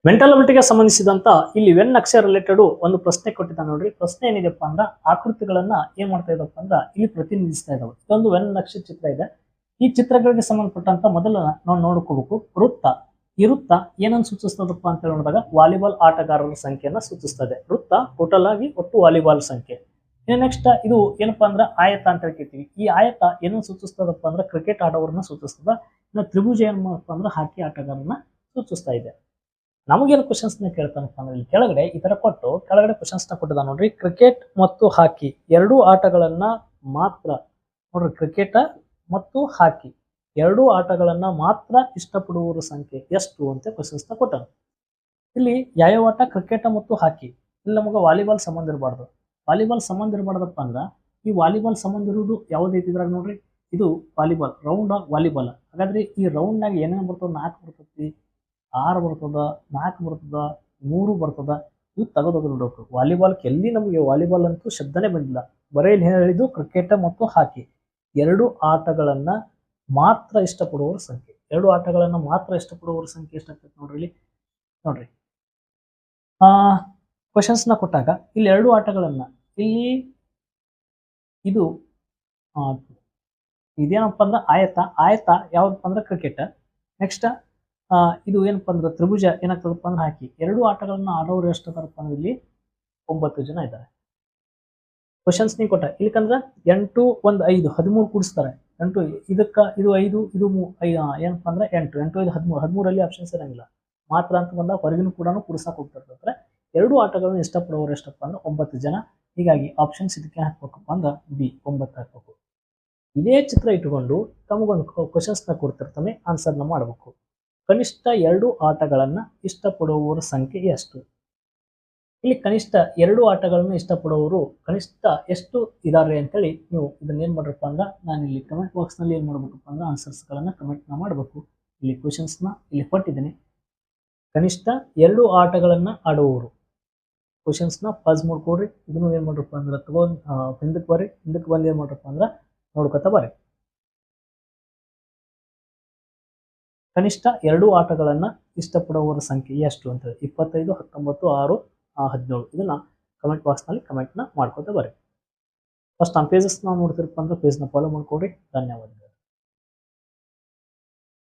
Mental ಅಬಿಲಿಟಿಗೆ ಸಂಬಂಧಿಸಿದಂತ ಇಲ್ಲಿ when Akshara related ಒಂದು ಪ್ರಶ್ನೆ ಕೊಟ್ಟಿದ್ದಾನೆ ನೋಡ್ರಿ. ಪ್ರಶ್ನೆ ಏನಿದೆಪ್ಪ ಅಂದ್ರ ಆಕೃತಿಗಳನ್ನ ಏನ್ ಮಾಡ್ತಾ ಇದ್ದಪ್ಪ ಅಂದ್ರ ಇಲ್ಲಿ ಪ್ರತಿನಿಧಿಸ್ತಾ ಇದಾವೆ. ಇದೊಂದು ವೆನ್ ನಕ್ಷೆ ಚಿತ್ರ ಇದೆ. ಈ ಚಿತ್ರಗಳಿಗೆ ಸಂಬಂಧಪಟ್ಟಂತ ಮೊದಲ ನಾವು ನೋಡ್ಕೋಬೇಕು. ವೃತ್ತ, ಈ ವೃತ್ತ ಏನನ್ನು ಸೂಚಿಸ್ತದಪ್ಪ ಅಂತ ನೋಡಿದಾಗ ವಾಲಿಬಾಲ್ ಆಟಗಾರರ ಸಂಖ್ಯೆಯನ್ನ ಸೂಚಿಸ್ತದೆ. ವೃತ್ತ ಟೋಟಲ್ ಆಗಿ ಒಟ್ಟು ವಾಲಿಬಾಲ್ ಸಂಖ್ಯೆ. ಇನ್ನು ನೆಕ್ಸ್ಟ್ ಇದು ಏನಪ್ಪಾ ಅಂದ್ರ ಆಯತ ಅಂತ ಹೇಳ್ತೀವಿ. ಈ ಆಯತ ಏನನ್ನು ಸೂಚಿಸ್ತದಪ್ಪ ಅಂದ್ರ ಕ್ರಿಕೆಟ್ ಆಟಗಾರರನ್ನ ಸೂಚಿಸ್ತದ. ಇನ್ನು ತ್ರಿಭುಜ ಏನಪ್ಪ ಅಂದ್ರ ಹಾಕಿ ಆಟಗಾರರನ್ನ ಸೂಚಿಸ್ತಾ ಇದೆ. ನಮಗೇನು ಕ್ವಶನ್ಸ್ ಕೇಳ್ತಾನಪ್ಪ ಅಂದ್ರೆ ಇಲ್ಲಿ ಕೆಳಗಡೆ ಈ ತರ ಕೊಟ್ಟು ಕೆಳಗಡೆ ಕ್ವಶನ್ಸ್ ನ ಕೊಟ್ಟಿದ್ದ ನೋಡ್ರಿ. ಕ್ರಿಕೆಟ್ ಮತ್ತು ಹಾಕಿ ಎರಡೂ ಆಟಗಳನ್ನ ಮಾತ್ರ ನೋಡ್ರಿ, ಕ್ರಿಕೆಟ್ ಮತ್ತು ಹಾಕಿ ಎರಡೂ ಆಟಗಳನ್ನ ಮಾತ್ರ ಇಷ್ಟಪಡುವವರ ಸಂಖ್ಯೆ ಎಷ್ಟು ಅಂತ ಕ್ವಶನ್ಸ್ ನ ಕೊಟ್ಟಾನ. ಇಲ್ಲಿ ಯಾವ ಆಟ? ಕ್ರಿಕೆಟ್ ಮತ್ತು ಹಾಕಿ. ಇಲ್ಲಿ ನಮಗೆ ವಾಲಿಬಾಲ್ ಸಂಬಂಧ ಇರಬಾರ್ದು. ವಾಲಿಬಾಲ್ ಸಂಬಂಧ ಇರಬಾರ್ದಪ್ಪ ಅಂದ್ರ ಈ ವಾಲಿಬಾಲ್ ಸಂಬಂಧ ಇರುವುದು ಯಾವ್ದೈತಿ ಇದ್ರಾಗ ನೋಡ್ರಿ. ಇದು ವಾಲಿಬಾಲ್ ರೌಂಡ್ ವಾಲಿಬಾಲ್. ಹಾಗಾದ್ರೆ ಈ ರೌಂಡ್ ನಾಗ ಏನೇನು ಬರ್ತದ? 4 ಬರ್ತೈತಿ, 6 ಬರ್ತದ, 4 ಬರ್ತದ, 3 ಬರ್ತದ. ಇವು ತೆಗೆದು ನೋಡಬೇಕು. ವಾಲಿಬಾಲ್ಗೆ ಎಲ್ಲಿ ನಮಗೆ ವಾಲಿಬಾಲ್ ಅಂತೂ ಶಬ್ದನೇ ಬಂದಿಲ್ಲ. ಬರೀ ಇಲ್ಲಿ ಹೇಳಿದ್ದು ಕ್ರಿಕೆಟ್ ಮತ್ತು ಹಾಕಿ ಎರಡು ಆಟಗಳನ್ನ ಮಾತ್ರ ಇಷ್ಟಪಡುವವರ ಸಂಖ್ಯೆ. ಎರಡು ಆಟಗಳನ್ನ ಮಾತ್ರ ಇಷ್ಟಪಡುವವರ ಸಂಖ್ಯೆ ಎಷ್ಟಾಗ್ತೈತೆ ನೋಡ್ರಿ. ಇಲ್ಲಿ ನೋಡ್ರಿ, ಕ್ವಶನ್ಸ್ ನ ಕೊಟ್ಟಾಗ ಇಲ್ಲಿ ಎರಡು ಆಟಗಳನ್ನ ಇಲ್ಲಿ ಇದು ಇದೇನಪ್ಪ ಅಂದ್ರೆ ಆಯತ. ಆಯತ ಯಾವ್ದಪ್ಪ ಅಂದ್ರೆ ಕ್ರಿಕೆಟ್. ನೆಕ್ಸ್ಟ್ ಇದು ಏನಪ್ಪ ಅಂದ್ರೆ ತ್ರಿಭುಜ ಏನಾಗ್ತದಪ್ಪ ಅಂದ್ರೆ ಹಾಕಿ. ಎರಡು ಆಟಗಳನ್ನ ಆಡೋರು ಎಷ್ಟು ಅದಾರಪ್ಪ ಅಂದ್ರೆ ಇಲ್ಲಿ 9 ಜನ ಇದ್ದಾರೆ. ಕ್ವಶನ್ಸ್ ನೀವು ಕೊಟ್ಟ ಇಲ್ಲಿಕಂದ್ರೆ 8 1 5 13 ಕೂಡಿಸ್ತಾರೆ. 8 ಇದಕ್ಕ ಇದು 5 ಇದು ಏನಪ್ಪ ಅಂದ್ರೆ 8 8 5 13 13 ಆಪ್ಷನ್ಸ್ ಇರಂಗಿಲ್ಲ. ಮಾತ್ರ ಅಂತ ಬಂದಾಗ ಹೊರಗಿನ ಕೂಡ ಕೂಡಿಸಕ್ ಹೋಗ್ತಿರ್ತಾರೆ. ಎರಡು ಆಟಗಳನ್ನ ಇಷ್ಟಪಡುವವರು ಎಷ್ಟಪ್ಪ ಅಂದ್ರೆ 9 ಜನ. ಹೀಗಾಗಿ ಆಪ್ಷನ್ಸ್ ಇದಕ್ಕೆ ಹಾಕ್ಬೇಕಪ್ಪ ಅಂದ್ರೆ ಬಿ 9 ಹಾಕ್ಬೇಕು. ಇದೇ ಚಿತ್ರ ಇಟ್ಟುಕೊಂಡು ತಮಗೊಂದು ಕ್ವಶನ್ಸ್ ನ ಕೊಡ್ತಿರ್ತಾನೆ, ಆನ್ಸರ್ ನ ಮಾಡಬೇಕು. ಕನಿಷ್ಠ ಎರಡು ಆಟಗಳನ್ನ ಇಷ್ಟಪಡುವವರ ಸಂಖ್ಯೆ ಎಷ್ಟು? ಇಲ್ಲಿ ಕನಿಷ್ಠ ಎರಡು ಆಟಗಳನ್ನ ಇಷ್ಟಪಡುವವರು ಕನಿಷ್ಠ ಎಷ್ಟು ಇದಾರೆ ಅಂತೇಳಿ ನೀವು ಇದನ್ನ ಏನ್ ಮಾಡ್ರಪ್ಪ ಅಂದ್ರೆ ನಾನು ಇಲ್ಲಿ ಕಮೆಂಟ್ ಬಾಕ್ಸ್ ನಲ್ಲಿ ಏನ್ ಮಾಡ್ಬೇಕಪ್ಪ ಅಂದ್ರೆ ಆನ್ಸರ್ಸ್ ಗಳನ್ನ ಕಮೆಂಟ್ ನ ಮಾಡಬೇಕು. ಇಲ್ಲಿ ಕ್ವಶನ್ಸ್ ನ ಇಲ್ಲಿ ಕೊಟ್ಟಿದ್ದೀನಿ. ಕನಿಷ್ಠ ಎರಡು ಆಟಗಳನ್ನ ಆಡುವವರು ಕ್ವಶನ್ಸ್ ನ ಪಾಸ್ ಮಾಡ್ಕೊಡ್ರಿ. ಇದನ್ನು ಏನ್ ಮಾಡ್ರಪ್ಪ ಅಂದ್ರೆ ತಗೊಂಡ್ ಹಿಂದಕ್ಕೆ ಬರ್ರಿ. ಹಿಂದಕ್ಕೆ ಬಂದು ಏನ್ ಮಾಡ್ರಪ್ಪ ಅಂದ್ರೆ ನೋಡ್ಕೊತ ಬರ್ರಿ. ಕನಿಷ್ಠ ಎರಡು ಆಟಗಳನ್ನ ಇಷ್ಟಪಡುವವರ ಸಂಖ್ಯೆ ಎಷ್ಟು ಅಂತ ಹೇಳಿ 25 19 6 17 ಇದನ್ನ ಕಮೆಂಟ್ ಬಾಕ್ಸ್ ನಲ್ಲಿ ಕಮೆಂಟ್ ನ ಮಾಡ್ಕೊತ ಬರ್ರಿ. ಫಸ್ಟ್ ನಮ್ಮ ಪೇಜಸ್ ನಾವು ನೋಡ್ತಿರಪ್ಪ ಅಂದ್ರೆ ಪೇಜ್ ನ ಫಾಲೋ ಮಾಡ್ಕೊಡ್ರಿ. ಧನ್ಯವಾದಗಳು.